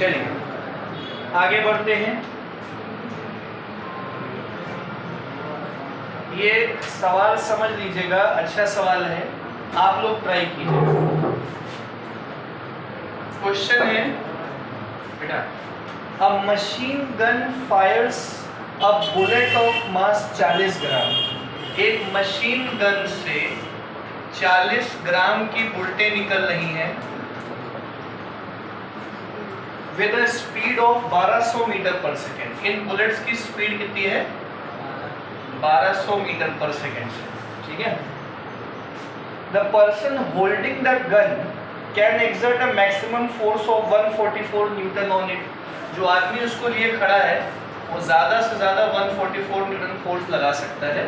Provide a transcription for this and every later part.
चलिए आगे बढ़ते हैं। ये सवाल समझ लीजिएगा, अच्छा सवाल है, आप लोग ट्राई कीजिए। क्वेश्चन है बेटा, अ machine gun Fyers a bullet of mass 40 ग्राम। एक मशीन गन से 40 ग्राम की बुलेटें निकल रही हैं with a speed of 1200 meter per second. इन बुलेट्स की स्पीड कितनी है? 1200 मीटर पर सेकेंड से, ठीक है। The person holding the gun can exert a maximum force of 144 newton on it. जो आदमी उसको लिए खड़ा है वो ज़्यादा से ज़्यादा 144 न्यूटन फोर्स लगा सकता है।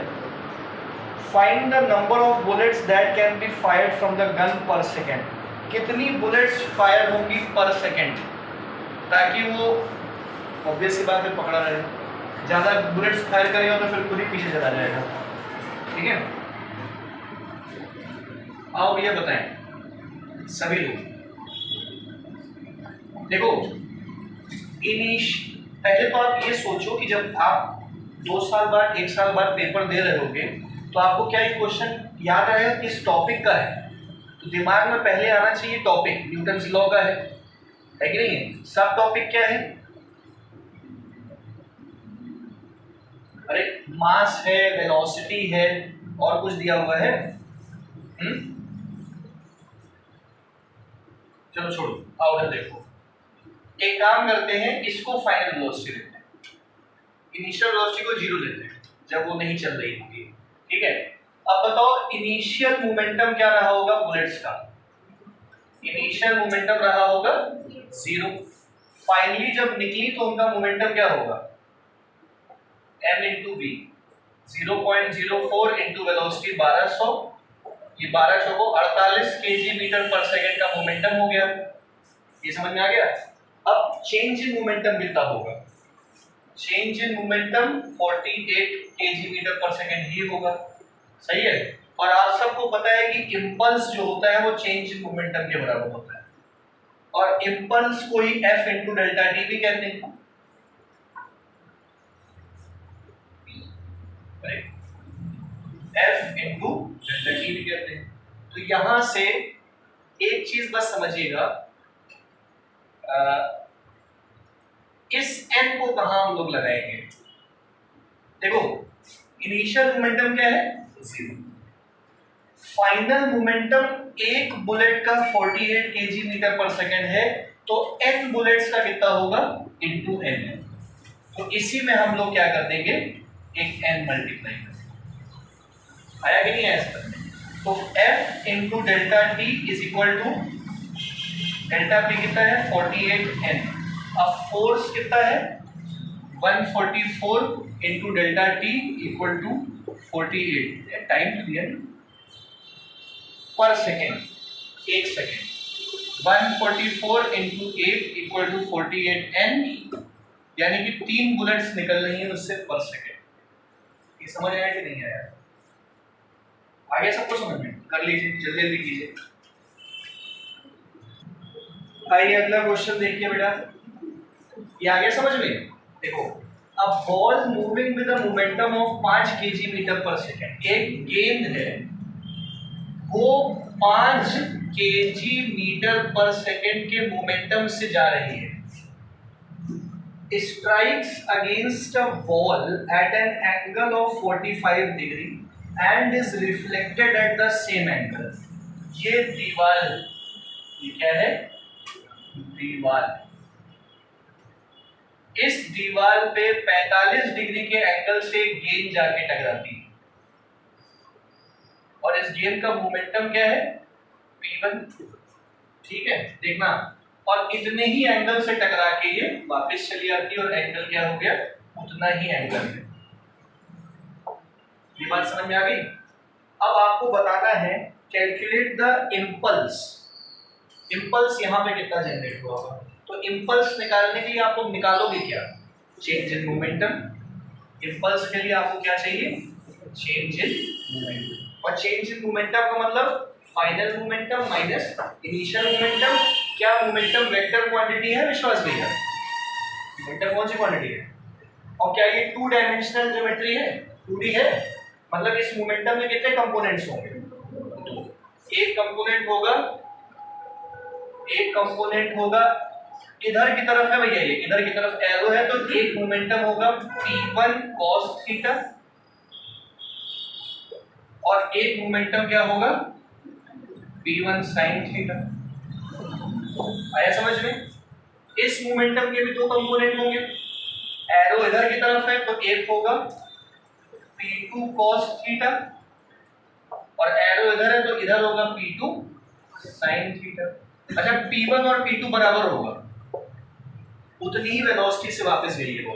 Find the number of bullets that can be fired from the gun पर सेकेंड। कितनी बुलेट्स फायर होंगी पर सेकेंड, ताकि वो ऑब्वियस सी बात है पकड़ा रहे। ज़्यादा बुलेट्स फायर करेगा तो फिर खुद ही पीछे चला जाएगा, ठीक है। आओ भैया बताएं सभी लोग, देखो पहले तो आप ये सोचो कि जब आप 2 साल बाद 1 साल बाद पेपर दे रहे होगे तो आपको क्या ये क्वेश्चन याद आएगा किस टॉपिक का है। तो दिमाग में पहले आना चाहिए टॉपिक न्यूटन्स लॉ का है कि नहीं है। सब टॉपिक क्या है? अरे मास है, वेलोसिटी है, और कुछ दिया हुआ है। चलो छोड़ो, आओ उधर देखो। एक काम करते हैं, इसको फाइनल वेलोसिटी लेते हैं, इनिशियल वेलोसिटी को 0 लेते हैं जब वो नहीं चल रही होगी, ठीक है। अब बताओ इनिशियल मोमेंटम क्या रहा होगा बुलेट्स का? इनिशियल मोमेंटम रहा होगा 0। फाइनली जब निकली तो उनका मोमेंटम क्या होगा? m into b. 0.04 into velocity 1200, ये 1200 को 48 kg मीटर पर सेकेंड का मोमेंटम हो गया। ये समझ में आ गया? अब चेंज इन मोमेंटम कितना होगा? Change in momentum 48 kg meter per second ही होगा, सही है। और आप सबको पता है कि इंपल्स जो होता है वो चेंज इन मोमेंटम के बराबर होता है, और इंपल्स को ही f इंटू डेल्टा टी भी कहते हैं। f इंटू डेल्टा टी भी कहते हैं। तो यहां से एक चीज बस समझिएगा, इस n को कहां हम लोग लगाएंगे? देखो इनिशियल मोमेंटम क्या है? 0। फाइनल मोमेंटम एक बुलेट का 48 kg मीटर पर सेकेंड है, तो n बुलेट्स का कितना होगा? Into n। तो इसी में हम लोग क्या कर देंगे? एक n मल्टीप्लाई कर देंगे। आया कि नहीं आया इसका? तो f into delta T is equal to delta P कितना है? 48n। अब फोर्स कितना है? 144 into delta T equal to 48। Time तो दिया per second, 1 second. 144 into 8 equal to 48n, यानी कि 3 बुलेट्स निकल रही हैं उससे पर सेकेंड। ये समझ आया कि नहीं आया? आगे सबको समझ में? कर लीजिए, जल्दी जल्दी कीजिए। आइए अगला क्वेश्चन देखिए बेटा, ये आ गया समझ में? देखो, a ball moving with a momentum of 5 kg meter per second. एक गेंद है वो 5 kg मीटर पर सेकेंड के मोमेंटम से जा रही है। Strikes against a wall at an angle of 45 degree and is reflected at the same angle. ये दीवार, ये क्या है? दीवार। इस दीवार पे 45 डिग्री के एंगल से गेंद जाके टकराती है, और इस गेंद का मोमेंटम क्या है? p1, ठीक है। देखना, और इतने ही एंगल से टकरा के ये वापस चली आती है, और एंगल क्या हो गया? उतना ही एंगल है। ये बात समझ में आ गई? अब आपको बताना है कैलकुलेट द इंपल्स। इंपल्स यहाँ पे कितना जनरेट हुआ होगा? तो इंपल्स निकालने के लिए आप लोग निकालोगे क्या? Change in momentum. इंपल्स के लिए आपको क्या चाहिए? Change in momentum. और चेंज इन मोमेंटम का मतलब final momentum minus initial momentum क्या मोमेंटम वेक्टर क्वांटिटी है विश्वास भैया? मोमेंटम कौन सी क्वांटिटी है? और क्या ये 2 डायमेंशनल ज्योमेट्री है? 2D है। मतलब इस मोमेंटम में कितने कंपोनेंट्स होंगे? एक कंपोनेंट होगा इधर की तरफ है भैया, ये इधर की तरफ एरो है, तो एक मोमेंटम होगा p1 cos थीटा और एक मोमेंटम क्या होगा p1 sin थीटा। आया समझ में? इस मोमेंटम के भी 2 कंपोनेंट होंगे, एरो इधर की तरफ है तो एक होगा p2 cos थीटा और एरो इधर है तो इधर होगा p2 sin थीटा। अच्छा, p1 और p2 बराबर होगा, उतनी ही वेलोसिटी से वापस गई है, वो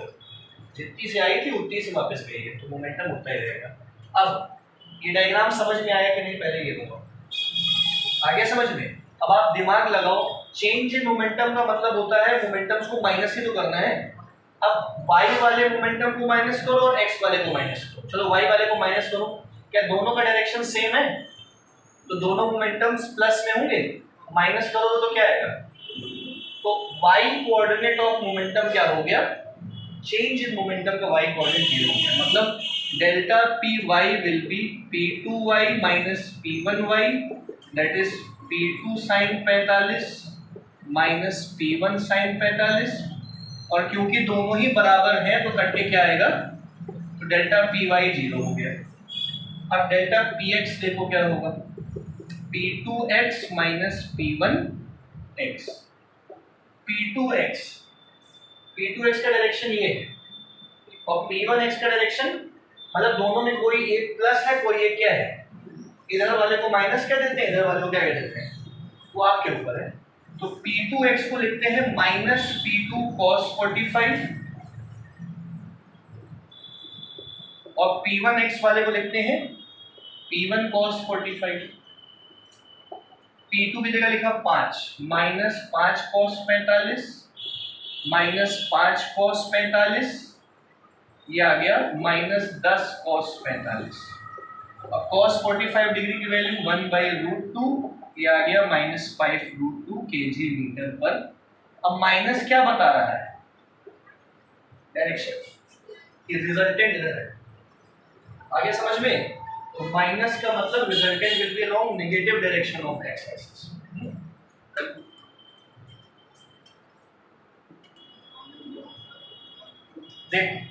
जितनी से आई थी उतनी से वापस गई है, तो मोमेंटम उतना ही रहेगा। अब ये डायग्राम समझ में आया कि नहीं, पहले ये बताओ, आ गया समझ में? अब आप दिमाग लगाओ, चेंज इन मोमेंटम का मतलब होता है मोमेंटम्स को माइनस ही तो करना है। अब y वाले मोमेंटम को माइनस करो और x वाले को माइनस करो। चलो y वाले को माइनस करो, क्या दोनों का डायरेक्शन सेम है? तो दोनों मोमेंटम्स प्लस में होंगे, माइनस करोगे तो क्या आएगा? तो y कोऑर्डिनेट ऑफ मोमेंटम क्या हो गया? चेंज इन मोमेंटम का y कोऑर्डिनेट 0 हो गया। मतलब delta py will be p2y minus p1y that is p2 sin 45 minus p1 sin 45, और क्योंकि दोनों ही बराबर हैं तो करके क्या आएगा? तो डेल्टा py 0 हो गया। अब डेल्टा px देखो क्या होगा, p2x माइनस p1x। p2x का डायरेक्शन ये है और p1x का डायरेक्शन, मतलब दोनों में कोई एक प्लस है कोई एक क्या है, इधर वाले को माइनस कह देते हैं, इधर वाले को क्या कह देते हैं, वो आपके ऊपर है। तो p2x को लिखते हैं माइनस p2 cos 45 और p1x वाले को लिखते हैं p1 cos 45। p2 की जगह लिखा 5 माइनस 5 cos 45 माइनस 5 cos 45, ये आ गया माइनस 10 cos 45। अब cos 45 डिग्री की वैल्यू 1/√2, ये आ गया माइनस 5√2 kg मीटर पर। अब माइनस क्या बता रहा है? डायरेक्शन, ये रिजल्टेंट इधर है, आगे समझ में? तो माइनस का मतलब resultant will be along negative direction of x axis. देखो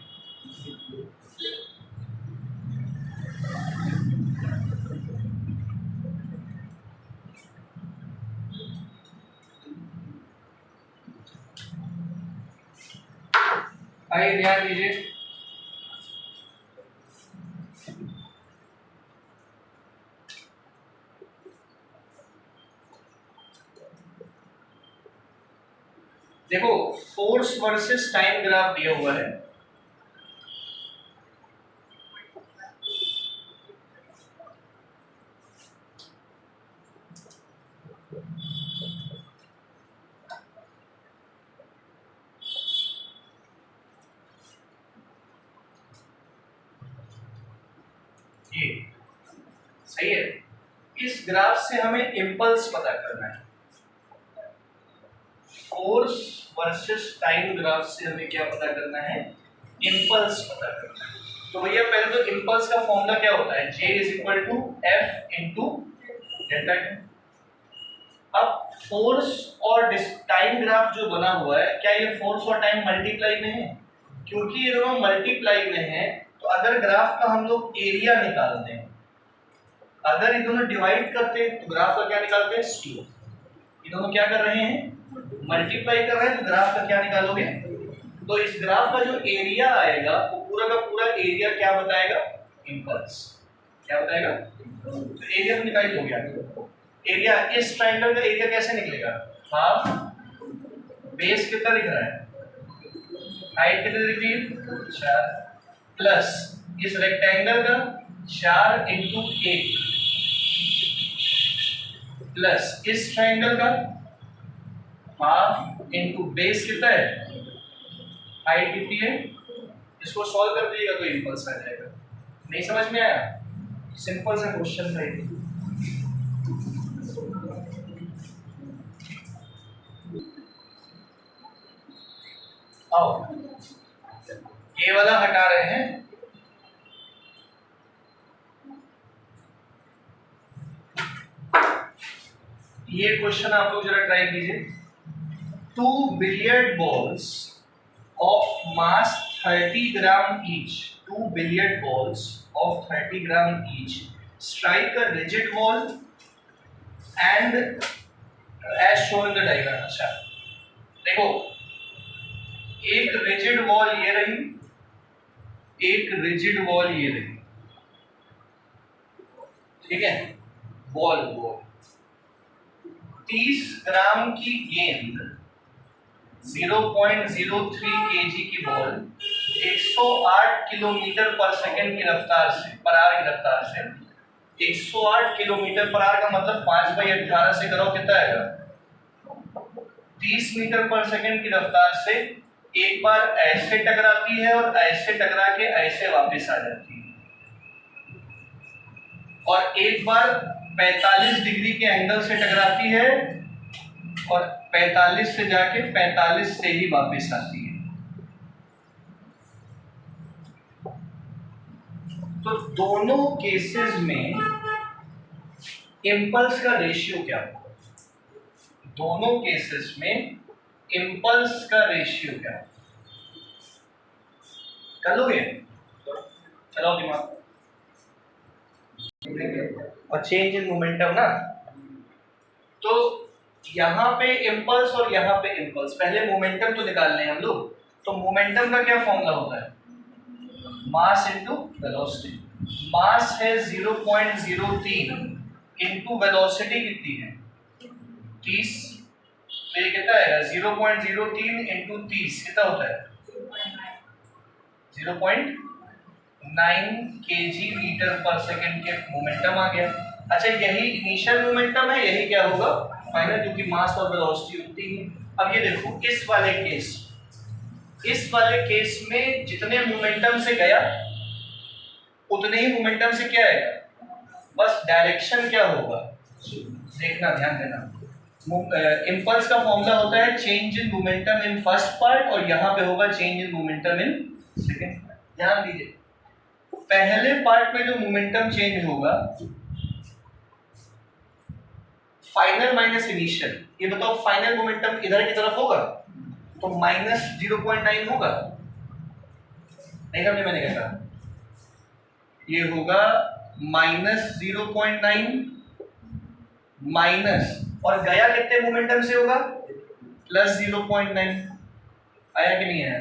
आइए ध्यान दीजिए, देखो फोर्स वर्सेस टाइम ग्राफ दिया हुआ है। ये सही है, इस ग्राफ से हमें इंपल्स पता करना है। फोर्स वर्सेस टाइम ग्राफ से हमें क्या पता करना है? इंपल्स पता करना है। तो भैया पहले तो इंपल्स का फॉर्मूला क्या होता है? J = F × delta T. अब फोर्स और टाइम ग्राफ जो बना हुआ है, क्या ये फोर्स और टाइम मल्टीप्लाई में है? क्योंकि ये दोनों मल्टीप्लाई में है तो अगर ग्राफ का हम लोग एरिया निकालते हैं, अगर ये दोनों डिवाइड करते हैं तो ग्राफ का क्या निकालते हैं? स्लोप। ये दोनों क्या कर रहे हैं? मल्टीप्लाई कर रहे हैं, तो ग्राफ का क्या निकालोगे? तो इस ग्राफ का जो एरिया आएगा वो पूरा का पूरा एरिया क्या बताएगा? इंपल्स। क्या बताएगा? तो एरिया तो निकाल हो गया। एरिया, इस ट्रायंगल का एरिया कैसे निकलेगा? हाफ, बेस कितना दिख रहा है, हाइट कितनी दिख रही है? 4, प्लस इस रेक्टेंगल का 4 × 1 प्लस इस ट्रायंगल का हाफ इंटू बेस कितना है, हाइट कितनी है, इसको सॉल्व कर दीजिएगा तो इंपल्स आ जाएगा। नहीं समझ में आया? सिंपल सा क्वेश्चन था ये। आओ ये वाला हटा रहे हैं। ये क्वेश्चन आप लोग जरा ट्राई कीजिए। 2 billiard balls of mass 30 gram each, 2 billiard balls of 30 gram each strike a rigid wall and as shown in the diagram. अच्छा देखो, एक रिजिड वॉल ये रही, एक रिजिड वॉल ये रही, ठीक है। बॉल 30 ग्राम की गेंद 0.03 केजी की बॉल 108 किलोमीटर पर सेकंड की रफ्तार से, पर आवर की रफ्तार से, 108 किलोमीटर पर आवर का मतलब 5/18 से करो कितना आएगा, 30 मीटर पर सेकंड की रफ्तार से एक बार ऐसे टकराती है और ऐसे टकरा के ऐसे वापस आ जाती है, और एक बार 45 डिग्री के एंगल से टकराती है और 45 से जाके 45 से ही वापस आती है। तो दोनों केसेस में इंपल्स का रेशियो क्या होगा? दोनों केसेस में इंपल्स का रेशियो क्या होगा? कर लोगे? चलाओ दिमाग। और चेंज इन मोमेंटम ना, तो यहाँ पे इंपल्स और यहाँ पे इंपल्स, पहले मोमेंटम तो निकालने हैं हम लोग। तो मोमेंटम का क्या फॉर्मूला होता है? Mass into velocity. मास है 0.03 इनटू वेलोसिटी कितनी है 30, तो ये कितना आएगा 0.03 इनटू 30 कितना होता है 0.9 केजी मीटर पर सेकंड के मोमेंटम आ गया। अच्छा यही इनिशियल मोमेंटम है, यही क्या होगा फाइनल, क्योंकि मास और वेलोसिटी उतनी है। अब ये देखो इस वाले केस में जितने मोमेंटम से गया उतने ही मोमेंटम से क्या आएगा, बस डायरेक्शन क्या होगा देखना, ध्यान देना। इंपल्स का फॉर्मूला होता है change in momentum in first part, और यहाँ पे होगा change in momentum in second part. ध्यान दीजिए, पहले पार्ट में जो मोमेंटम चेंज होगा फाइनल माइनस इनिशियल, ये बताओ फाइनल मोमेंटम इधर की तरफ होगा तो -0.9 होगा, नहीं समझे मैंने क्या कहा, ये होगा -0.9 माइनस, और गया कितने मोमेंटम से होगा +0.9, आया कि नहीं आया?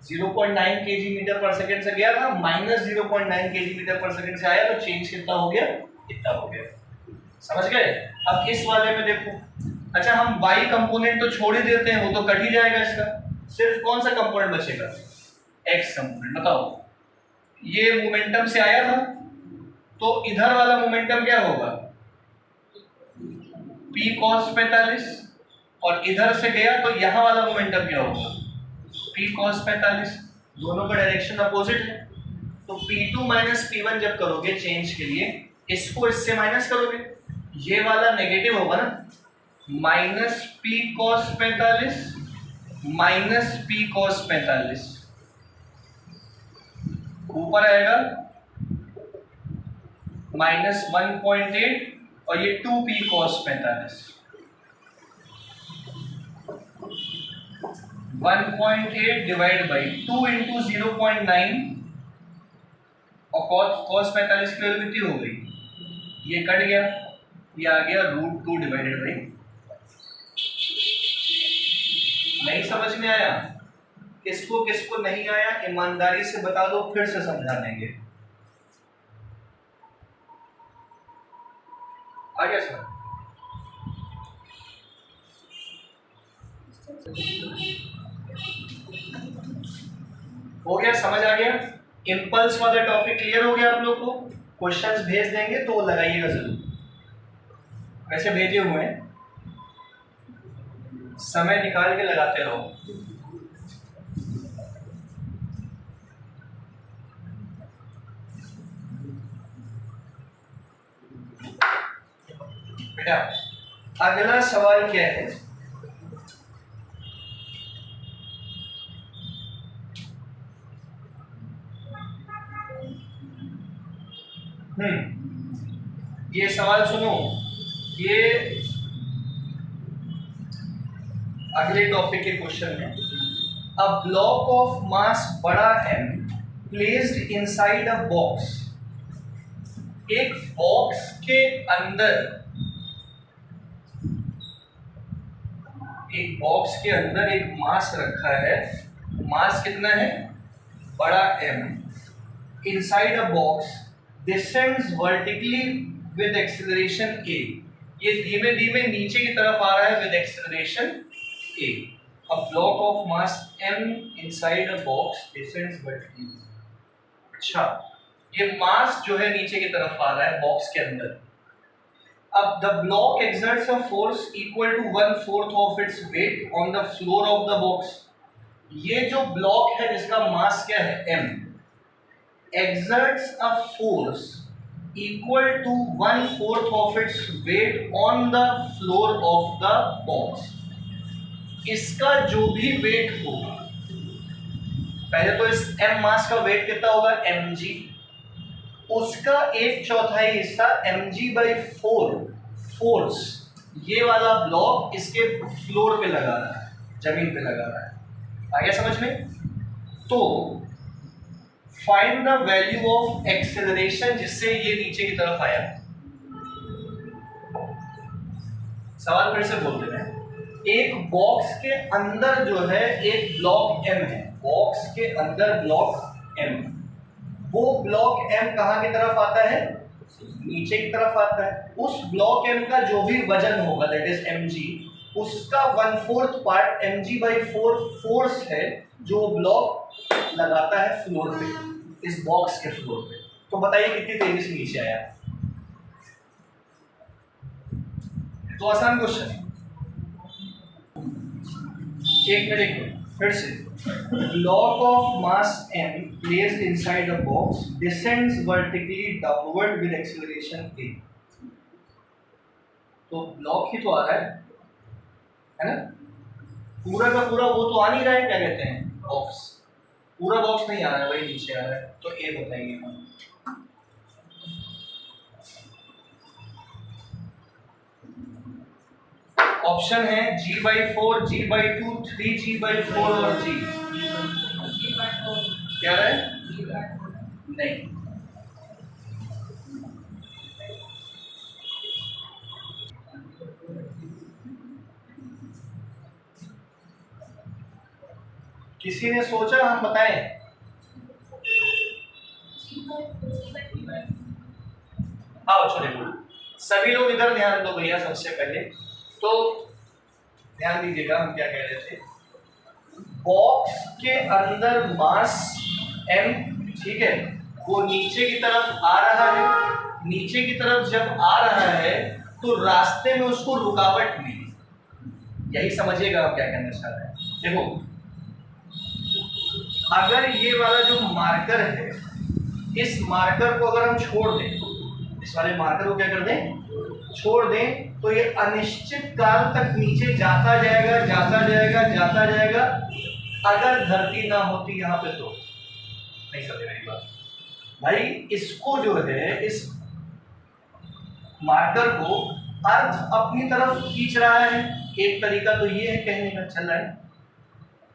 0.9 केजी मीटर पर सेकंड से गया था, -0.9 केजी मीटर पर सेकंड से आया, तो चेंज कितना हो गया, इतना हो गया। समझ गए? अब इस वाले में देखो, अच्छा हम y कंपोनेंट तो छोड़ ही देते हैं, वो तो कट ही जाएगा इसका, सिर्फ कौन सा कंपोनेंट बचेगा x कंपोनेंट। बताओ ये मोमेंटम से आया था तो इधर वाला मोमेंटम क्या होगा p cos 45, और इधर से गया तो यहाँ वाला मोमेंटम क्या होगा p cos 45, दोनों का डायरेक्शन अपोजिट है। तो p2 माइनस p1 जब करोगे चेंज के लिए, इसको इससे माइनस करोगे, ये वाला नेगेटिव होगा ना, -p cos 45 minus p cos 45, ऊपर आएगा -1.8 और ये 2p cos 45, 1.8 divide by 2 into 0.9, और cos 45 की वैल्यू कितनी हो गई, ये कट गया, ये आ गया √2 डिवाइडेड बाई। नहीं समझ में आया? किसको किसको नहीं आया ईमानदारी से बता दो, फिर से समझा देंगे। आ गया सर? हो गया, समझ आ गया? इंपल्स वाला टॉपिक क्लियर हो गया आप लोग को? क्वेश्चंस भेज देंगे तो लगाइएगा जरूर, वैसे भेजे हुए हैं, समय निकाल के लगाते रहो। बेटा अगला सवाल क्या है, ये सवाल सुनो, ये अगले टॉपिक के क्वेश्चन है। अ ब्लॉक ऑफ मास बड़ा M placed inside a box, एक बॉक्स के अंदर, एक बॉक्स के अंदर एक मास रखा है, मास कितना है, बड़ा M, inside a box descends vertically with acceleration a, ये धीमे धीमे नीचे की तरफ आ रहा है with acceleration a। A block of mass M inside a box descends vertically. अच्छा, ये मास जो है नीचे की तरफ आ रहा है बॉक्स के अंदर। अब the block exerts a force equal to 1/4 of its weight on the floor of the box। ये जो ब्लॉक है जिसका मास क्या है M, exerts a force equal to 1/4 of its weight on the floor of the box। इसका जो भी wait होगा, पहले तो इस M मास का वेट कितना होगा mg, उसका 1/4 हिस्सा mg/4 फोर्स ये वाला ब्लॉक इसके फ्लोर पे लगा रहा है, जमीन पे लगा रहा है। आ गया समझ में? तो find the value of acceleration जिससे ये नीचे की तरफ आया। सवाल फिर से बोल दे रहे हैं, एक बॉक्स के अंदर जो है एक ब्लॉक M है, बॉक्स के अंदर ब्लॉक M, वो ब्लॉक M कहाँ की तरफ आता है, नीचे की तरफ आता है। उस ब्लॉक M का जो भी वजन होगा दैट इज mg, उसका 1/4 पार्ट mg/4 फोर्स है जो ब्लॉक लगाता है फ्लोर पे, इस बॉक्स के फ्लोर पे। तो बताइए कितनी तेजी से नीचे आया। तो आसान क्वेश्चन है। एक मिनट फिर से, block of mass M placed inside a box descends vertically downward with acceleration a। तो ब्लॉक ही तो आ रहा है ना, पूरा का पूरा वो तो आ नहीं रहा है, क्या कहते हैं बॉक्स, पूरा बॉक्स नहीं आ रहा है, वही नीचे आ रहा है। तो ए बताइए हम। ऑप्शन है g/4, g/2, 3g/4 और g। क्या है? नहीं, किसी ने सोचा, हम बताएं? आओ छोटे बोलो, सभी लोग इधर ध्यान दो भैया। सबसे पहले तो ध्यान दीजिएगा हम क्या कह रहे थे। बॉक्स के अंदर मास M, ठीक है, वो नीचे की तरफ आ रहा है। नीचे की तरफ जब आ रहा है तो रास्ते में उसको रुकावट मिली, यही समझिएगा आप क्या कहना चाह रहे हैं। देखो, अगर ये वाला जो मार्कर है, इस मार्कर को अगर हम छोड़ दें, इस वाले मार्कर को क्या कर दें, छोड़ दें, तो ये अनिश्चित काल तक नीचे जाता जाएगा, जाता जाएगा, जाता जाएगा। अगर धरती ना होती यहाँ पे तो नहीं समझे मेरी बात भाई। इसको जो है, इस मार्कर को अर्थ अपनी तरफ खींच रहा है। एक तरीका तो ये है कहने का, चल रहा है,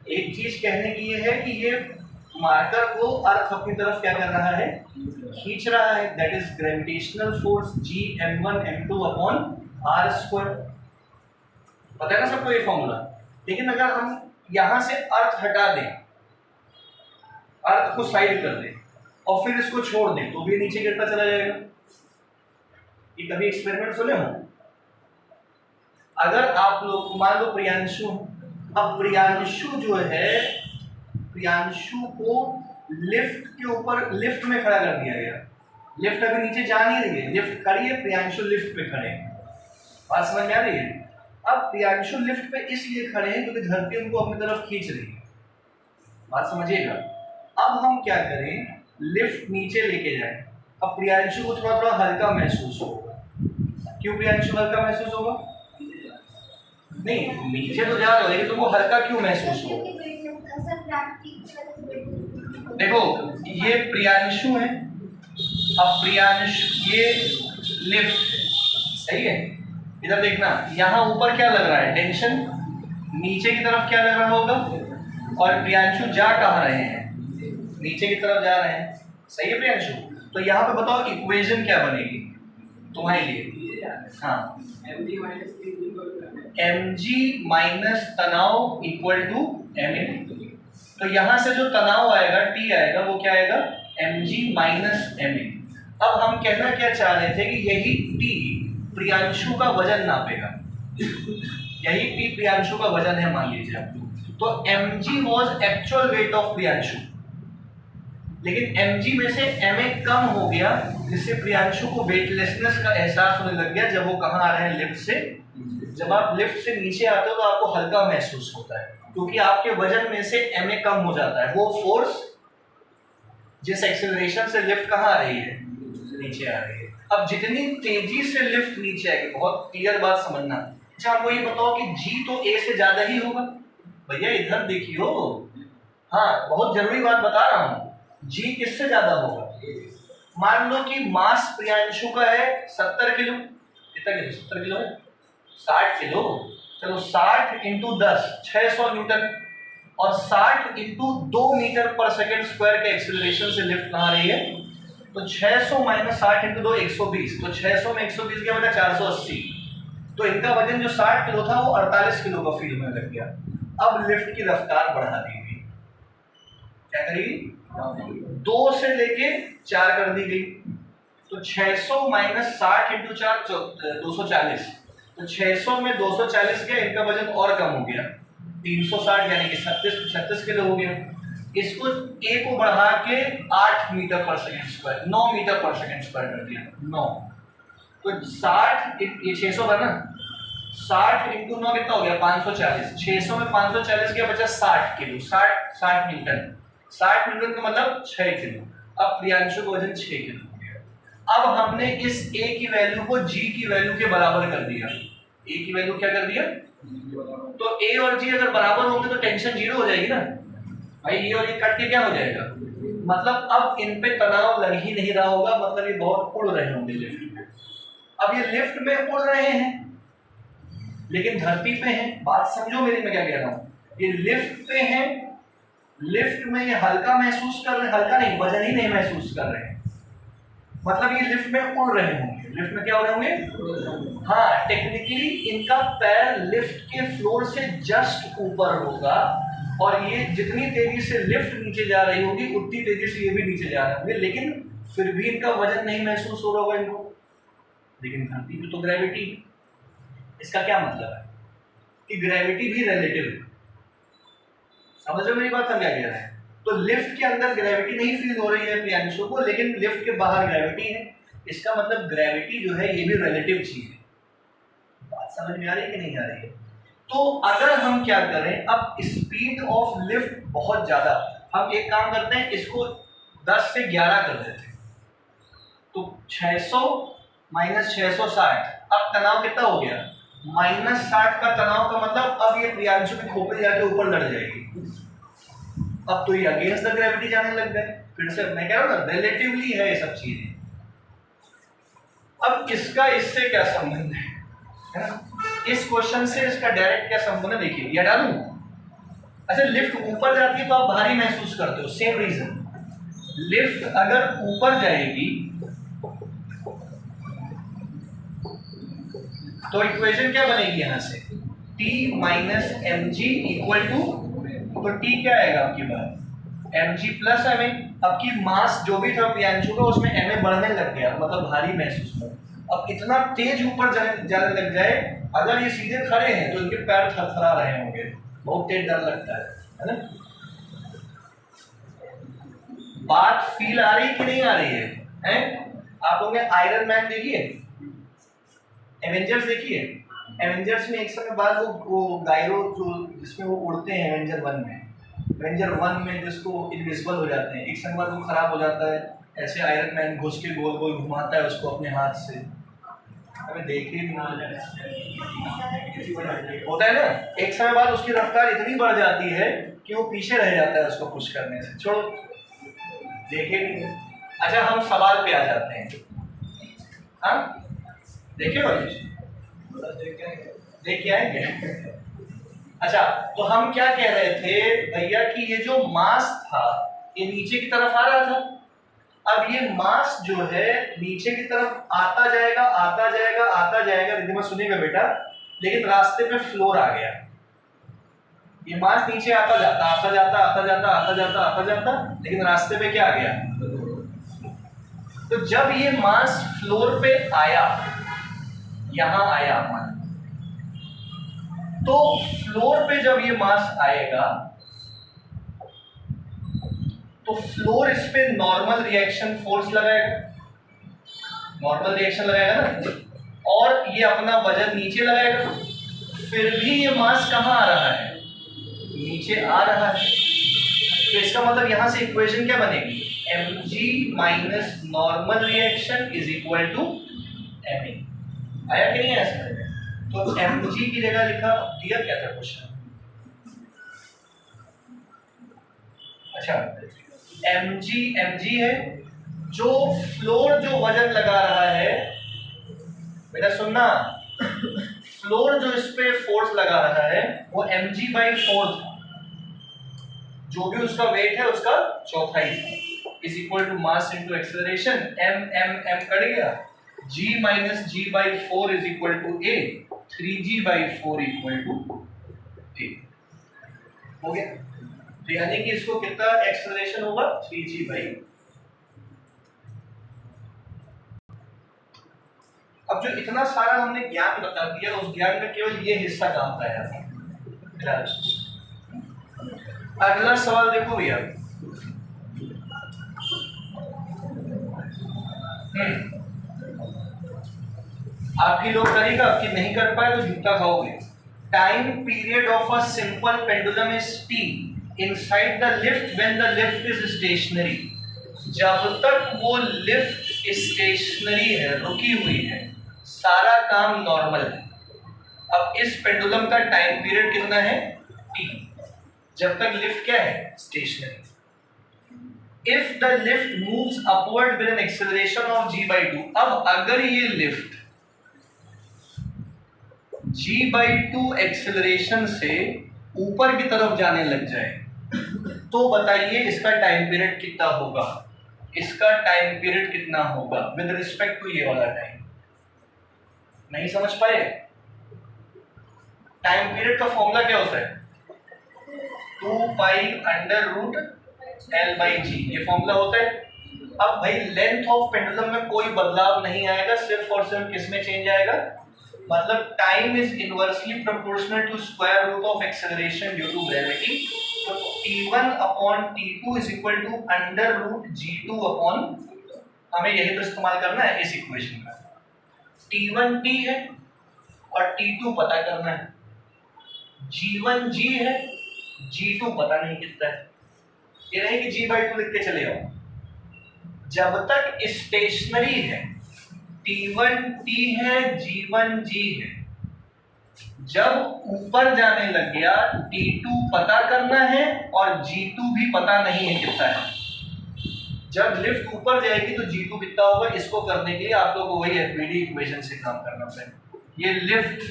एक चीज कहने की ये है कि ये मार्कर को अर्थ अपनी तरफ क्या कर रहा है, खींच रहा है। That is gravitational force Gm1m2/r²। पता है ना सबको ये फॉर्मूला। लेकिन अगर हम यहां से अर्थ हटा दें, अर्थ को साइड कर दें और फिर इसको छोड़ दें, तो भी नीचे गिरता चला जाएगा। ये कभी एक्सपेरिमेंट सुने हो? अगर आप लोग मान लो प्रियांशु, अब प्रियांशु जो है, प्रियांशु को लिफ्ट के ऊपर, लिफ्ट में खड़ा कर दिया गया। लिफ्ट अभी नीचे जा नहीं रही है, लिफ्ट खड़ी है, प्रियांशु लिफ्ट पे खड़े हैं। बात समझ में आ रही है? अब प्रियांशु लिफ्ट पे इसलिए खड़े हैं क्योंकि धरती उनको अपनी तरफ खींच रही है। बात समझिएगा। अब हम क्या करें, लिफ्ट नीचे लेके जाएं। अब प्रियांशु को थोड़ा थोड़ा हल्का महसूस होगा। क्यों प्रियांशु हल्का महसूस होगा? नहीं, नीचे तो जा रहा है, लेकिन तुमको हल्का क्यों महसूस होगा? देखो, ये प्रियांशु है, अब प्रियांशु ये लिफ्ट सही है, इधर देखना यहाँ ऊपर क्या लग रहा है टेंशन, नीचे की तरफ क्या लग रहा होगा, और प्रियांशु जा कहाँ रहे हैं, नीचे की तरफ जा रहे हैं, सही है प्रियांशु। तो यहाँ पे बताओ इक्वेशन क्या बनेगी तुम्हारे लिए। हाँ mg माइनस तनाव इक्वल टू ma। तो यहाँ से जो तनाव आएगा T आएगा वो क्या आएगा mg माइनस ma। अब हम कहना क्या चाह रहे थे कि यही T प्रियांशु का वजन नापेगा, यही T प्रियांशु का वजन है मान लीजिए आप। तो mg was actual weight of Priyanshu, लेकिन mg में से ma कम हो गया जिससे प्रियांशु को वेटलेसनेस का एहसास होने लग गया। जब वो कहाँ आ रहे हैं लिफ्ट से, जब आप लिफ्ट से नीचे आते हो तो आपको हल्का महसूस होता है क्योंकि आपके वजन में से ma कम हो जाता है। वो फोर्स जिस एक्सेलरेशन से लिफ्ट कहाँ आ रही है नीचे आ रही है। अब जितनी तेजी से लिफ्ट नीचे आएगी, बहुत क्लियर बात समझना। अच्छा आपको ये बताओ कि g तो a से ज्यादा ही होगा, भैया इधर देखियो, हाँ बहुत जरूरी बात बता रहा हूँ, g किससे ज्यादा होगा। मान लो कि मास प्रियांशु का है 70 किलो, कितना किलो 70 किलो है 60 किलो, चलो 60 इंटू 10 600 न्यूटन, और 60 into 2 metre per second square के एक्सेलरेशन से लिफ्ट कहाँ रही है। तो 600 माइनस 60 इंटू 2 120, तो 600 में 120 क्या बचा 480। तो इनका वजन जो 60 किलो था वो 48 किलो का फील होने लग गया। अब लिफ्ट की रफ्तार बढ़ा दी गई, क्या करेगी 2 से लेके 4 कर दी गई। तो 600 माइनस 60 इंटू 4 240, तो 600 में 240 गया, इनका वजन और कम हो गया 360 यानी कि 36 किलो हो गया। इसको a को बढ़ा के 8 metre per second square 9 metre per second square कर दिया 9। तो 60 ये 600 था ना, 60 इंटू 9 कितना हो गया 540, 600 में 540 गया बचा 60 किलो, 60 न्यूटन, 60 न्यूटन का मतलब 6 किलो। अब प्रियांशु का वजन 6 किलो हो गया। अब हमने इस a की वैल्यू को g की वैल्यू के बराबर कर दिया। a की वैल्यू क्या कर दिया, तो a और g अगर बराबर होंगे तो टेंशन जीरो हो जाएगी ना भाई, ये और ये कट के क्या हो जाएगा, मतलब अब इन पे तनाव लग ही नहीं रहा होगा, मतलब ये बहुत उड़ रहे होंगे लिफ्ट में। अब ये लिफ्ट में उड़ रहे हैं लेकिन धरती पे हैं, बात समझो मेरी मैं क्या कह रहा हूँ। ये लिफ्ट पे हैं, लिफ्ट में ये हल्का महसूस कर रहे हैं, हल्का नहीं वजन ही नहीं महसूस कर रहे हैं, मतलब ये लिफ्ट में उड़ रहे होंगे। लिफ्ट में क्या हो रहे होंगे, हाँ टेक्निकली इनका पैर लिफ्ट के फ्लोर से जस्ट ऊपर होगा, और ये जितनी तेजी से लिफ्ट नीचे जा रही होगी उतनी तेजी से ये भी नीचे जा रहे होंगे, लेकिन फिर भी इनका वजन नहीं महसूस हो रहा होगा इनको। लेकिन धरती पे तो ग्रेविटी, इसका क्या मतलब है कि ग्रेविटी भी रिलेटिव है। समझ रहे मेरी बात, हम क्या कह रहे हैं। तो लिफ्ट के अंदर ग्रेविटी नहीं फील हो रही है प्रियांशु को, लेकिन लिफ्ट के बाहर ग्रेविटी है। इसका मतलब ग्रेविटी जो है ये भी रिलेटिव चीज है। बात समझ में आ रही है कि नहीं आ रही है। तो अगर हम क्या करें, अब स्पीड ऑफ लिफ्ट बहुत ज्यादा, हम एक काम करते हैं इसको 10 से 11 कर देते हैं, तो 600 माइनस 660, अब तनाव कितना हो गया -60 का तनाव का मतलब अब ये प्रियांशु की खोपड़ी जाके ऊपर लड़ जाएगी। अब तो ये अगेंस्ट द ग्रेविटी जाने लग गए। फिर से मैं कह रहा हूँ ना रिलेटिवली है ये सब चीजें। अब इसका इससे क्या संबंध है ना, इस क्वेश्चन से इसका डायरेक्ट क्या संबंध है देखिए, ये डालूं। अच्छा लिफ्ट ऊपर जाती है तो आप भारी महसूस करते हो, सेम रीजन। लिफ्ट अगर ऊपर जाएगी तो इक्वेशन क्या बनेगी यहां से, T minus mg equal to, तो T क्या आएगा आपकी बात mg प्लस ma। आपकी मास जो भी था प्रियांशु का उसमें ma बढ़ने लग गया, मतलब भारी महसूस हो। अब इतना तेज ऊपर जाने लग जाए, अगर ये सीधे खड़े हैं तो इनके पैर थरथरा रहे होंगे, बहुत तेज डर लगता है ना। बात फील आ रही कि नहीं आ रही है? आप लोगों ने आयरन मैन देखी है, एवेंजर्स देखी है? एवेंजर्स में एक समय बाद वो गायरो जो जिसमें वो उड़ते हैं एवेंजर 1 में जिसको इनविजिबल हो जाते हैं, एक समय बाद वो खराब हो जाता है, ऐसे आयरन मैन घुस के गोल गोल घुमाता है उसको अपने हाथ से। हमें देखे भी होता है ना, एक समय बाद उसकी रफ्तार इतनी बढ़ जाती है कि वो पीछे रह जाता है उसको पुश करने से, छोड़ो देखे भी। अच्छा हम सवाल पे आ जाते हैं। हाँ देखिए भाई देख के आएंगे। अच्छा तो हम क्या कह रहे थे भैया कि ये जो मास था ये नीचे की तरफ आ रहा था। अब ये मास जो है नीचे की तरफ आता जाएगा आता जाएगा आता जाएगा, रिदमा सुनिएगा बेटा, लेकिन रास्ते पे फ्लोर आ गया। ये मास नीचे आता जाता आता जाता आता जाता आता जाता आता जाता, लेकिन रास्ते पे क्या आ गया? तो जब ये मास फ्लोर पे आया, यहां आया मान, तो फ्लोर पे जब ये मास आएगा तो फ्लोर इस पे नॉर्मल रिएक्शन फोर्स लगाएगा, नॉर्मल रिएक्शन लगाएगा ना, और ये अपना वजन नीचे लगाएगा। फिर भी ये मास कहां आ रहा है? नीचे आ रहा है। तो इसका मतलब यहां से इक्वेशन क्या बनेगी? mg minus normal reaction is equal to ma। आया कि नहीं आया समझ में? तो mg की जगह लिखा दिया क्या था क्वेश्चन? अच्छा mg है जो फ्लोर जो वजन लगा रहा है, बेटा सुनना, फ्लोर जो इस पे फोर्स लगा रहा है वो mg/4 था, जो भी उसका वेट है उसका चौथाई is equal to mass into acceleration. m cut गया, g minus g/4 is equal to a, 3g/4 equal to a हो गया। तो यानी कि इसको कितना एक्सेलरेशन होगा? 3g/। अब जो इतना सारा हमने ज्ञान बता दिया उस ज्ञान में केवल ये हिस्सा काम का है। अगला सवाल देखो भैया। आप ही लोग करेगा कि नहीं कर पाए तो जूता खाओगे। Time period of a simple pendulum is t inside the lift when the lift is stationary। जब तक वो लिफ्ट स्टेशनरी है, रुकी हुई है, सारा काम नॉर्मल है। अब इस पेंडुलम का टाइम पीरियड कितना है? t, जब तक लिफ्ट क्या है? Stationary. If the lift moves upward with an acceleration of g/2। अब अगर ये लिफ्ट g/2 एक्सेलरेशन से ऊपर की तरफ जाने लग जाए तो बताइए इसका टाइम पीरियड कितना होगा? इसका टाइम पीरियड कितना होगा विद रिस्पेक्ट टू ये वाला टाइम? नहीं समझ पाए? टाइम पीरियड का फॉर्मूला क्या होता है? 2π√L/g, ये फॉर्मूला होता है। अब भाई लेंथ ऑफ पेंडुलम में कोई बदलाव नहीं आएगा, सिर्फ और सिर्फ किसमें चेंज आएगा? मतलब time is inversely proportional to square root of acceleration due to gravity. तो t1/t2 is equal to √g2/, हमें यही तो इस्तेमाल करना है इस इक्वेशन का। t1 t है और t2 पता करना है, g1 g है, g2 पता नहीं कितना है। ये नहीं कि g/2 लिख के चले आओ। जब तक स्टेशनरी है t1 t है, g1 g है। जब ऊपर जाने लग गया t2 पता करना है और g2 भी पता नहीं है कितना है। जब लिफ्ट ऊपर जाएगी तो g2 कितना होगा? इसको करने के लिए आप लोगों को वही एफबीडी इक्वेशन से काम करना पड़ेगा। ये लिफ्ट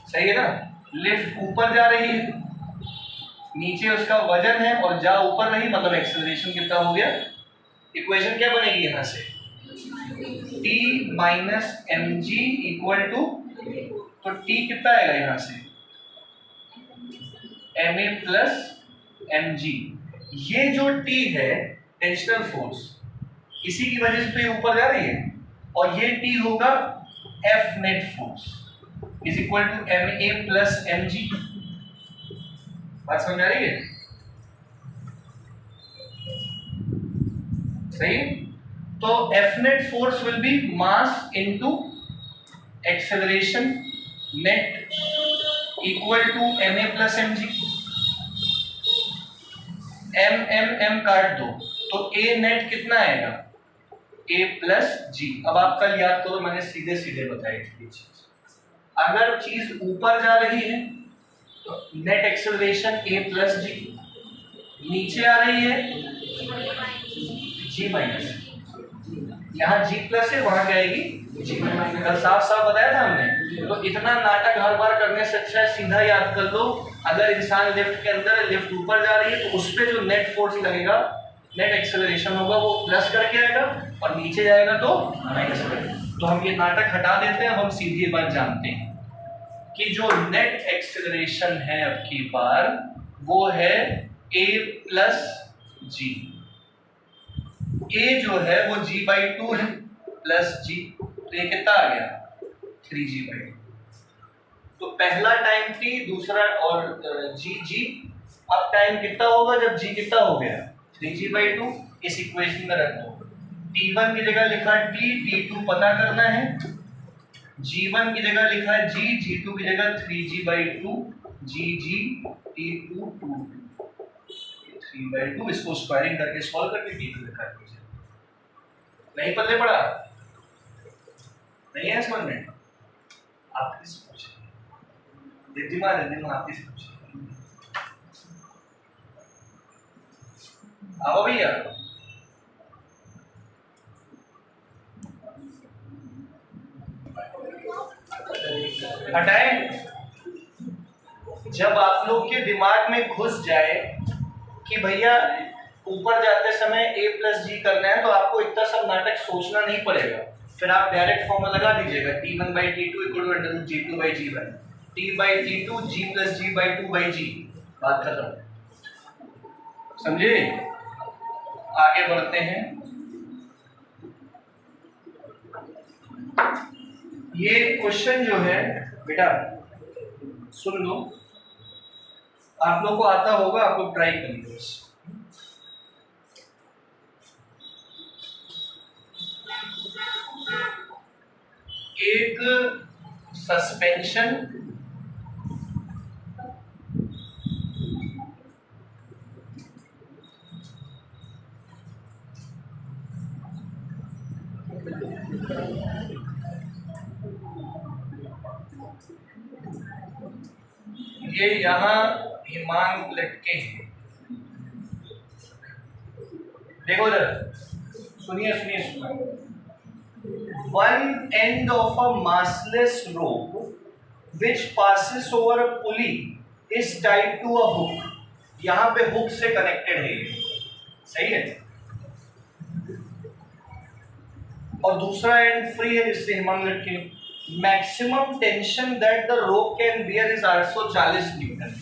सही है ना, लिफ्ट ऊपर जा रही है, नीचे उसका वजन है और जा ऊपर रही, मतलब एक्सेलरेशन कितना हो गया? इक्वेशन क्या बनेगी यहां से? t minus mg equal to, तो t कितना आएगा यहां से? ma plus mg। ये जो t है टेंशनल फोर्स, इसी की वजह से तो ये ऊपर जा रही है, और ये t होगा F net force is equal to ma plus mg। बात समझ आ रही है? सही। तो F net force will be mass into acceleration net equal to ma plus mg। m काट दो तो a नेट कितना आएगा? a plus g। अब आप कल याद करो, मैंने सीधे सीधे बताई थी ये चीज। अगर चीज ऊपर जा रही है तो net acceleration a plus g, नीचे आ रही है g माइनस। यहाँ जी प्लस है, वहां क्या आएगी जी। कल साफ साफ बताया था हमने। तो इतना नाटक हर बार करने से अच्छा है सीधा याद कर लो, अगर इंसान लिफ्ट के अंदर है, लिफ्ट ऊपर जा रही है, तो उस पर जो नेट फोर्स लगेगा, नेट एक्सेलरेशन होगा, वो प्लस करके आएगा, और नीचे जाएगा तो माइनस करके। तो हम ये नाटक हटा देते हैं, हम सीधी बात जानते हैं कि जो नेट एक्सेलरेशन है अब की बार वो है a प्लस जी। a जो है वो g/2 है प्लस g, तो ये कितना आ गया 3g/2। तो पहला टाइम t, दूसरा और g। अब टाइम कितना होगा जब g कितना हो गया 3g/2। इस इक्वेशन में रख दो, t1 की जगह लिखा t, t2 पता करना है, g1 की जगह लिखा है g, g2 की जगह 3g/2, g t2 2 3/2। इसको स्क्वायरिंग करके सॉल्व करके t2 निकाल लीजिए। नहीं पल्ले पड़ा, नहीं है समझ में? आप किससे पूछिए, रिद्धिमा आप किससे पूछिए। आओ भैया, हटाए। जब आप लोग के दिमाग में घुस जाए कि भैया ऊपर जाते समय a प्लस जी करना है, तो आपको इतना सब नाटक सोचना नहीं पड़ेगा, फिर आप डायरेक्ट फॉर्मूला लगा दीजिएगा t1/t2 = g2/g1, t/t2 g plus g/2/g, बात खत्म। समझे? आगे बढ़ते हैं। ये क्वेश्चन जो है बेटा सुन लो, आप लोग को आता होगा, आप लोग ट्राई करिए। एक सस्पेंशन ये यहां हिमांक लटके हैं, देखो इधर, सुनिए सुनिए सुनिए। One end of a massless rope which passes over a pulley is tied to a hook। यहां पे हुक से कनेक्टेड है ये, सही है, और दूसरा एंड फ्री है जिससे हिमांक लटके। Maximum tension that the rope can bear is 840 Newton.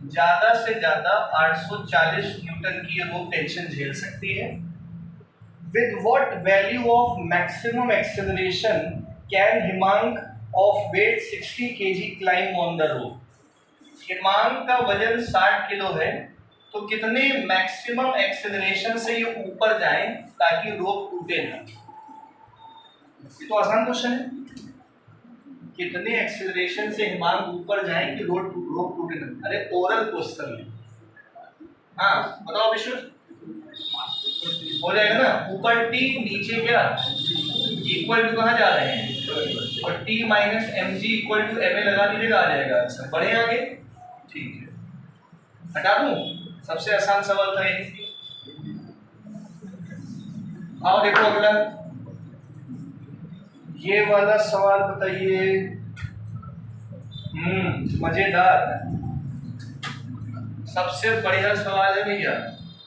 ज्यादा से ज्यादा 840 न्यूटन की ये रोप टेंशन झेल सकती है। With what value of maximum acceleration can Himank of weight 60 kg climb on the rope? हिमांक का वजन 60 किलो है, तो कितने मैक्सिमम एक्सेलरेशन से ये ऊपर जाएं ताकि रोप टूटे ना? ये तो आसान क्वेश्चन है, कितने एक्सेलरेशन से हिमांक ऊपर जाएं कि रोप टूटे ना? अरे ओरल क्वेश्चन है, हाँ बताओ विश्व, हो जाएगा ना? ऊपर टी, नीचे क्या इक्वल टू कहाँ जा रहे हैं, और T minus M G equal to M A लगा दीजिएगा, आ जाएगा आंसर। बढ़े आगे, ठीक है, हटा दूं? सबसे आसान सवाल था ये। आओ देखो अगला, ये वाला सवाल बताइए। मजेदार, सबसे बढ़िया सवाल है भैया,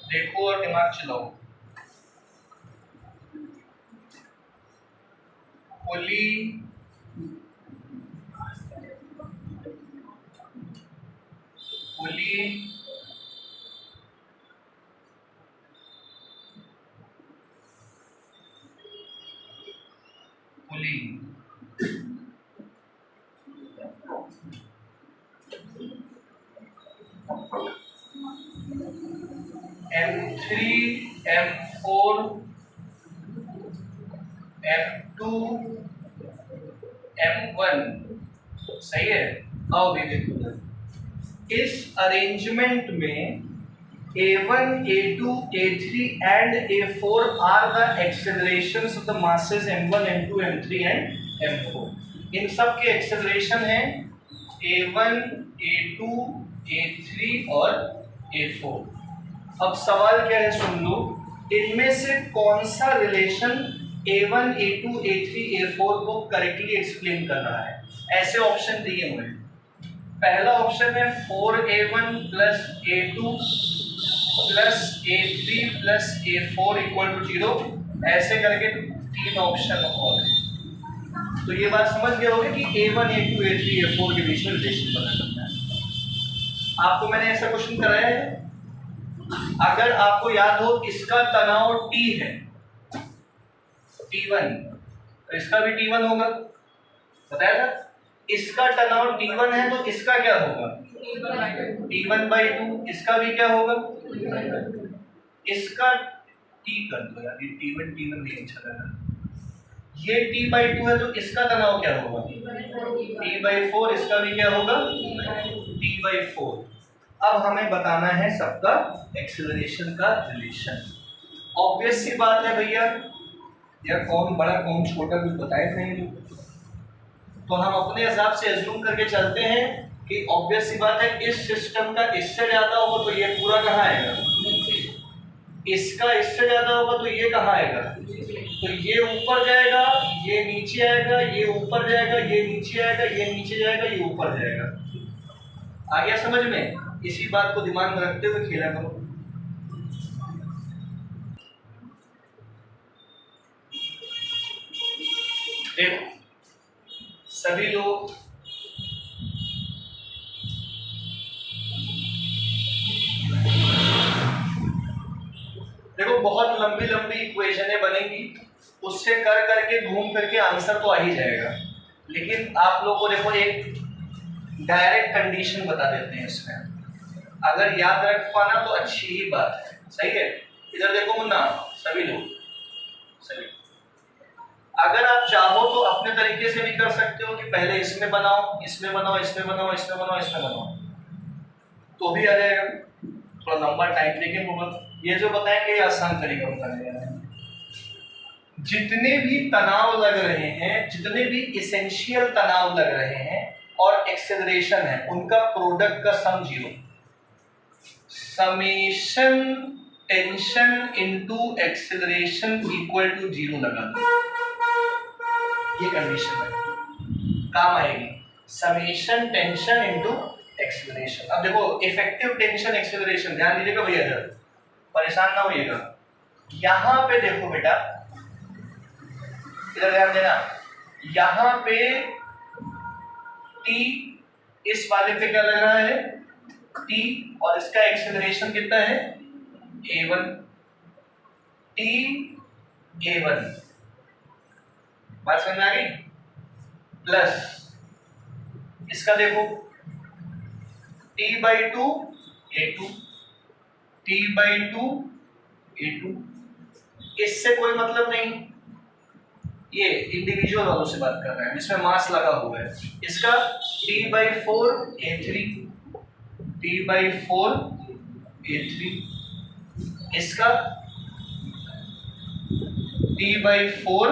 देखो और दिमाग चलाओ। पुली M3 M4 M2 M1, सही है। आओ भी देखो, इस अरेंजमेंट में A1, A2, A3 and A4 are the accelerations of the masses M1, M2, M3 and M4। इन सब के एक्सेलरेशन हैं A1, A2, A3 और A4। अब सवाल क्या है सुन लो, इनमें से कौन सा relation A1 A2 A3 A4 को करेक्टली एक्सप्लेन कर रहा है। ऐसे ऑप्शन दिए हुए हैं। पहला ऑप्शन है 4A1 plus A2 plus A3 plus A4 equal to 0। ऐसे करके 3 ऑप्शन और है। तो ये बात समझ गए होंगे कि A1 A2 A3 A4 के बीच में रिलेशन पता करना है। आपको मैंने ऐसा क्वेश्चन कराया है। अगर आपको याद हो इसका तनाव T है T1, तो इसका भी T1 होगा, बताया था। इसका तनाव T1 है तो इसका क्या होगा T1/2। इसका भी क्या होगा, इसका T कर दो यार, ये T1 नहीं अच्छा लगा। ये T/2 है तो इसका तनाव क्या होगा T/4। इसका भी क्या होगा T/4। अब हमें बताना है सबका एक्सेलरेशन का रिलेशन। ऑब्वियस सी बात है भैया, या कौन बड़ा कौन छोटा कुछ बताए नहीं, तो हम अपने हिसाब से अज्यूम करके चलते हैं कि ऑब्वियस सी बात है इस सिस्टम का इससे ज्यादा होगा तो ये पूरा कहाँ आएगा, इसका इससे ज्यादा होगा तो ये कहाँ आएगा, तो ये ऊपर जाएगा, ये नीचे आएगा, ये ऊपर जाएगा, ये नीचे आएगा, ये नीचे जाएगा, ये ऊपर जाएगा। आ गया समझ में? इसी बात को दिमाग में रखते हुए खेला करो। देखो सभी लोग देखो बहुत लंबी लंबी इक्वेशनें बनेंगी, उससे कर करके घूम करके आंसर तो आ ही जाएगा। लेकिन आप लोग को देखो एक डायरेक्ट कंडीशन बता देते हैं इसमें, अगर याद रख पाना तो अच्छी ही बात है। सही है? इधर देखो मुन्ना, सभी लोग सभी, अगर आप चाहो तो अपने तरीके से भी कर सकते हो कि पहले इसमें बनाओ, इसमें बनाओ, इसमें बनाओ, इसमें बनाओ, इसमें बनाओ, तो भी आ जाएगा। थोड़ा लंबा टाइम लेकिन होगा। ये जो बताएंगे ये आसान तरीका बताने जा रहे हैं। जितने भी तनाव लग रहे हैं, जितने भी इसेंशियल तनाव लग रहे हैं और एक्सेलरेशन है, उनका प्रोडक्ट का sum 0। Summation tension into acceleration equal to 0 लगा दो, ये कंडीशन है, काम आएगी। Summation tension into acceleration. अब देखो इफेक्टिव टेंशन एक्सेलरेशन, ध्यान दीजिएगा भैया, इधर परेशान ना होइएगा। यहां पे देखो बेटा, इधर ध्यान देना, यहां पे T इस वाले पे क्या लग रहा है T, और इसका एक्सेलरेशन कितना है A1, T A1, बात समझ में आ गई? प्लस इसका देखो T/2 A2, T/2 A2। इससे कोई मतलब नहीं, ये इंडिविजुअल वालों से बात कर रहे हैं जिसमें मास लगा हुआ है। इसका T/4 A3, T/4 A3, इसका T/4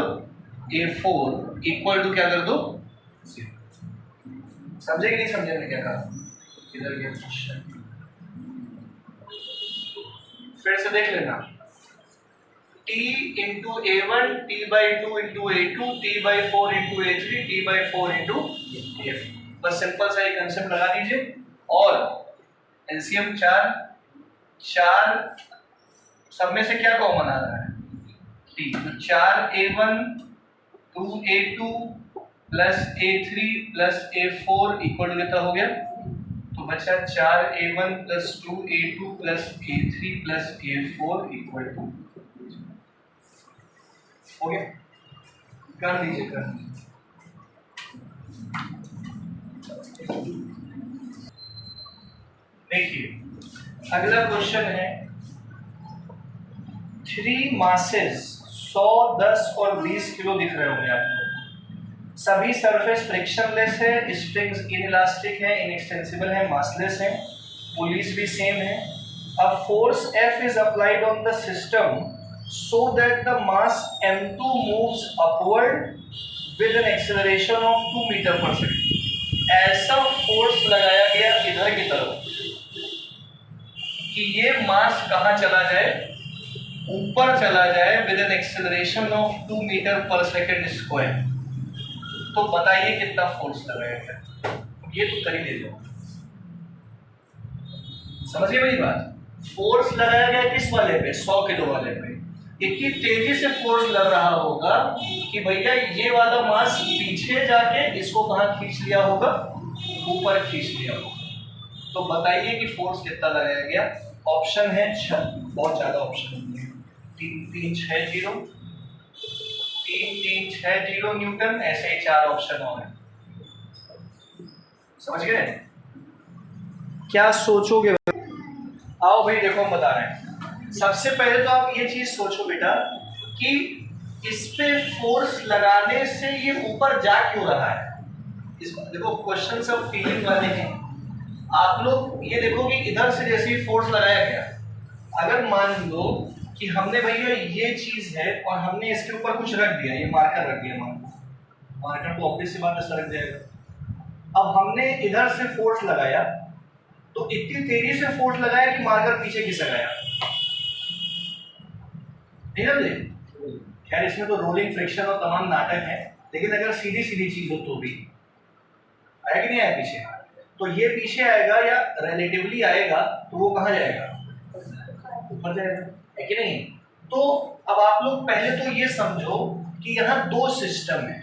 A4 इक्वल टू क्या कर दो 0। समझे कि नहीं समझे मैंने क्या कहा? इधर ये फिर से देख लेना, T into A1, T/2 into A2, T/4 into A3, T/4 into A4। बस सिंपल सा एक कंसेप्ट लगा दीजिए और एलसीएम 4 सब में से क्या कॉमन आ रहा है T, तो 4A1 2A2 plus A3 plus A4 equal to कितना हो गया, तो बचा 4A1 plus 2A2 plus A3 plus A4 equal to हो गया। कर लीजिए कर लीजिए। देखिए अगला क्वेश्चन है 3 मासेस 100, 10 और 20 किलो दिख रहे होंगे आपको। सभी सरफेस फ्रिक्शनलेस है, स्प्रिंग्स इनइलास्टिक है, इनएक्सटेंसिबल है, मासलेस है, पुलीज भी सेम है। A force F is applied on the system so that the mass M2 moves upward with an acceleration of 2 metre पर सेकंड। ऐसा फोर्स लगाया गया इधर की तरफ कि ये मास कहाँ चला जाए ऊपर चला जाए with an acceleration of 2 metre per second square, तो बताइए कितना फोर्स लगाएगा। ये तो कर ही ले लो, समझिए मेरी बात। फोर्स लगाया गया किस वाले पे, 100 किलो वाले पे। इतनी तेजी से फोर्स लग रहा होगा कि भैया ये वाला मास पीछे जाके इसको कहाँ खींच लिया होगा, ऊपर खींच लिया होगा। तो बताइए कि फोर्स कितना लगाया गया। ऑप्शन है 6, बहुत ज्यादा ऑप्शन है, 3360, 3360 न्यूटन, ऐसे ही 4 ऑप्शन और हैं। समझ गए क्या सोचोगे? आओ भाई देखो हम बता रहे हैं। सबसे पहले तो आप ये चीज सोचो बेटा कि इस पे फोर्स लगाने से ये ऊपर जा क्यों रहा है। इस देखो क्वेश्चन सब फीलिंग वाले हैं। आप लोग ये देखो कि इधर से जैसे ही फोर्स लगाया गया, अगर मान लो कि हमने भैया ये चीज है और हमने इसके ऊपर कुछ रख दिया, ये मार्कर रख दिया, मार्कर तो ऑब्वियस सी बात है सरक जाएगा। अब हमने इधर से फोर्स लगाया तो इतनी तेजी से फोर्स लगाया कि मार्कर पीछे खिसक गया, नहीं ना। खैर इसमें तो रोलिंग फ्रिक्शन और तमाम नाटक है, लेकिन अगर सीधी सीधी चीज हो तो भी आया कि नहीं आया पीछे, तो ये पीछे आएगा या रिलेटिवली आएगा तो वो कहाँ जाएगा, ऊपर जाएगा, है कि नहीं। तो अब आप लोग पहले तो ये समझो कि यहाँ 2 सिस्टम है।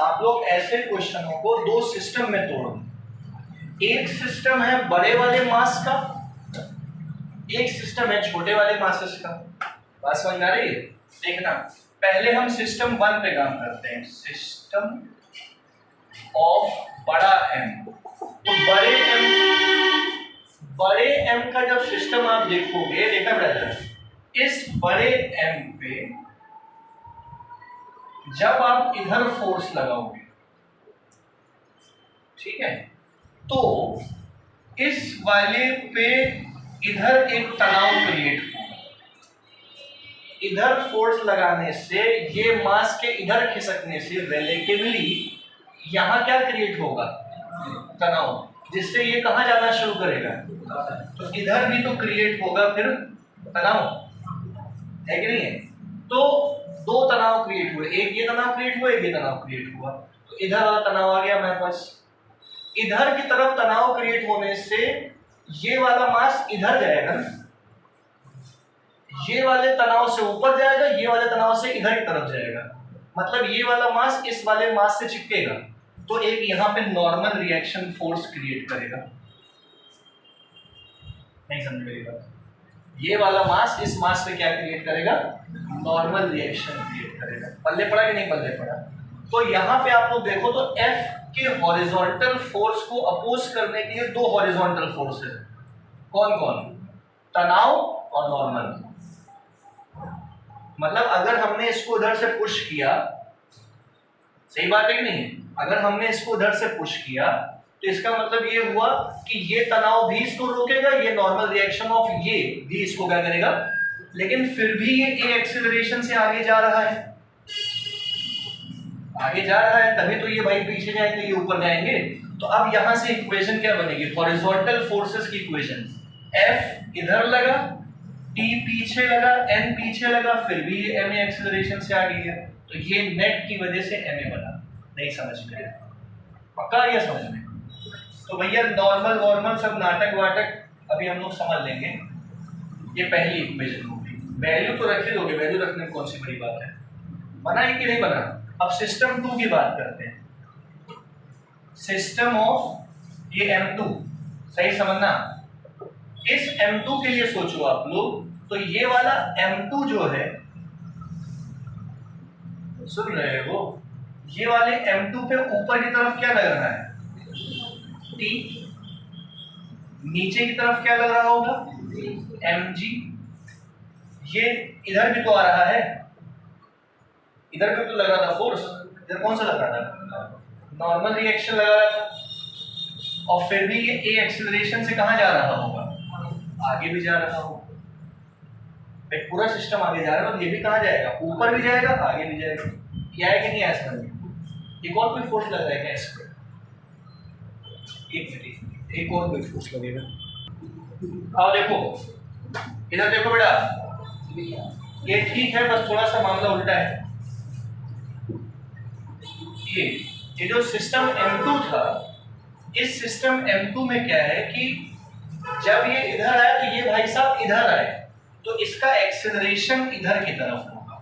आप लोग ऐसे क्वेश्चनों को 2 सिस्टम में तोड़ो। एक सिस्टम है बड़े वाले मास का, एक सिस्टम है छोटे वाले मासेस का। बात समझ आ रही है? देखना, पहले हम सिस्टम 1 पे काम करते हैं, सिस्टम ऑफ बड़ा एम। तो बड़े एम का जब सिस्टम आप देखोगे, देखा ब्रदर, इस बड़े एम पे जब आप इधर फोर्स लगाओगे, ठीक है, तो इस वाले पे इधर एक तनाव क्रिएट होगा। इधर फोर्स लगाने से ये मास के इधर खिसकने से रिलेटिवली यहां क्या क्रिएट होगा, तनाव, जिससे ये कहां जाना शुरू करेगा, तो इधर भी तो क्रिएट होगा फिर तनाव, है कि नहीं है। तो 2 तनाव क्रिएट हुए, एक ये तनाव क्रिएट हुआ, एक ये तनाव क्रिएट हुआ, तो इधर वाला तनाव आ गया हमारे पास। इधर की तरफ तनाव क्रिएट होने से ये वाला मास इधर जाएगा, ये वाले तनाव से ऊपर जाएगा, ये वाले तनाव से इधर की तरफ जाएगा, मतलब ये वाला मास इस वाले मास से चिपकेगा, तो एक यहां पे नॉर्मल रिएक्शन फोर्स क्रिएट करेगा। नहीं समझ मेरी बात? ये वाला मास इस मास पे क्या क्रिएट करेगा, नॉर्मल रिएक्शन क्रिएट करेगा। पल्ले पड़ा कि नहीं पल्ले पड़ा? तो यहां पे आप लोग देखो तो F के हॉरिजॉन्टल फोर्स को अपोज करने के लिए 2 हॉरिजॉन्टल फोर्स है। कौन कौन? तनाव और नॉर्मल। मतलब अगर हमने इसको इधर से पुश किया, सही बात है कि नहीं, अगर हमने इसको इधर से पुश किया तो इसका मतलब ये हुआ कि ये तनाव भी इसको रोकेगा, ये नॉर्मल रिएक्शन ऑफ ये भी इसको क्या करेगा, लेकिन फिर भी ये एक्सेलरेशन से आगे जा रहा है, आगे जा रहा है, तभी तो ये भाई पीछे जाएंगे, ये ऊपर जाएंगे। तो अब यहां से इक्वेशन क्या बनेगी, हॉरिजॉन्टल फोर्सेस की इक्वेशन, F इधर लगा, T पीछे लगा, N पीछे लगा, फिर भी ये ma एक्सेलरेशन से आगे गया, तो ये नेट की वजह से ma बना। नहीं समझ में? पक्का या समझ में? तो भैया नॉर्मल सब नाटक वाटक अभी हम लोग समझ लेंगे। ये पहली इक्वेशन होगी, वैल्यू तो रख ही दोगे, वैल्यू रखने में कौन सी बड़ी बात है, बना है कि नहीं बना। अब सिस्टम 2 की बात करते हैं, सिस्टम ऑफ ये M2, सही समझना। इस M2 के लिए सोचो आप लोग, तो ये वाला M2 जो है, सुन रहे हो, ये वाले M2 पे ऊपर की तरफ क्या लग रहा है, T, नीचे की तरफ क्या लग रहा होगा, Mg। ये इधर भी तो आ रहा है, इधर भी तो लग रहा था फोर्स, इधर कौन सा लग रहा था, नॉर्मल रिएक्शन लगा रहा था, और फिर भी ये a एक्सेलरेशन से कहां जा रहा होगा, आगे भी जा रहा होगा। एक पूरा सिस्टम आगे जा रहा है, तो ये भी कहां जाएगा, ऊपर भी जाएगा, आगे भी जाएगा। ये है कि नहीं ऐसा? एक और कोई फोर्स लग रहा है क्या इस पर? एक और कोई फोर्स लगेगा। आओ देखो, इधर देखो बेटा, ये ठीक है, बस थोड़ा सा मामला उल्टा है। ये जो सिस्टम M2 था, इस सिस्टम M2 में क्या है कि जब ये इधर आया तो ये भाई साहब इधर आए, तो इसका एक्सेलरेशन इधर की तरफ होगा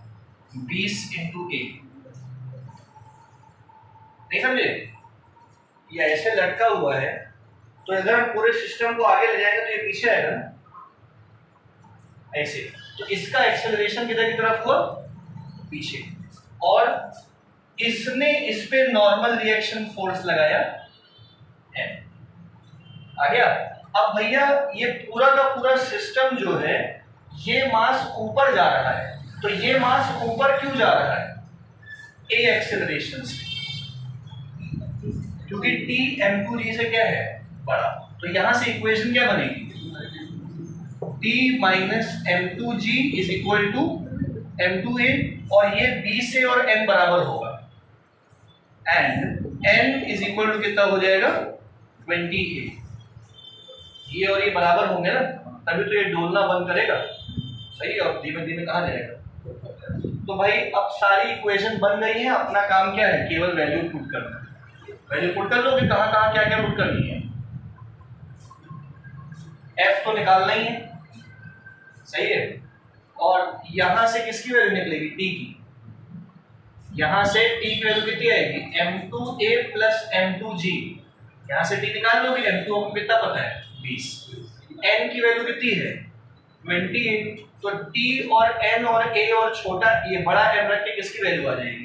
20 × a। नहीं समझे? ये ऐसे लटका हुआ है, तो इधर पूरे सिस्टम को आगे ले जाएगा तो ये पीछे आएगा ना, ऐसे। तो इसका एक्सेलरेशन किधर की तरफ हुआ? पीछे। और इसने इस पे नॉर्मल रिएक्शन फोर्स लगाया है। आ गया? अब भैया ये पूरा का पूरा सिस्टम जो है, ये मास ऊपर जा रहा है, तो ये मास ऊपर क्यों जा रहा है? ए एक्सेलरेशन से, क्योंकि टी m2g से क्या है? बड़ा। तो यहां से इक्वेशन क्या बनेगी? T minus m2g is equal to m2a, और ये b से और n बराबर होगा, and n is equal to कितना हो जाएगा? 20a। ये और ये बराबर होंगे ना, तभी तो ये डोलना बंद करेगा। सही है? और धीमे धीमे कहाँ जाएगा? तो भाई अब सारी इक्वेशन बन गई है, अपना काम क्या है? केवल वैल्यू पुट करना। वैल्यू पुट कर लो कि कहाँ कहाँ क्या क्या पुट करनी है। f तो निकालना ही है, सही है? और यहां से किसकी वैल्यू निकलेगी? t की। यहां से t की वैल्यू कितनी आएगी? m2a plus m2g। यहां से t निकाल लो, m2 को कितना पता है? 20। n की वैल्यू कितनी है? 20। तो t और n और a और छोटा ये बड़ा n रख के किसकी वैल्यू आ जाएगी?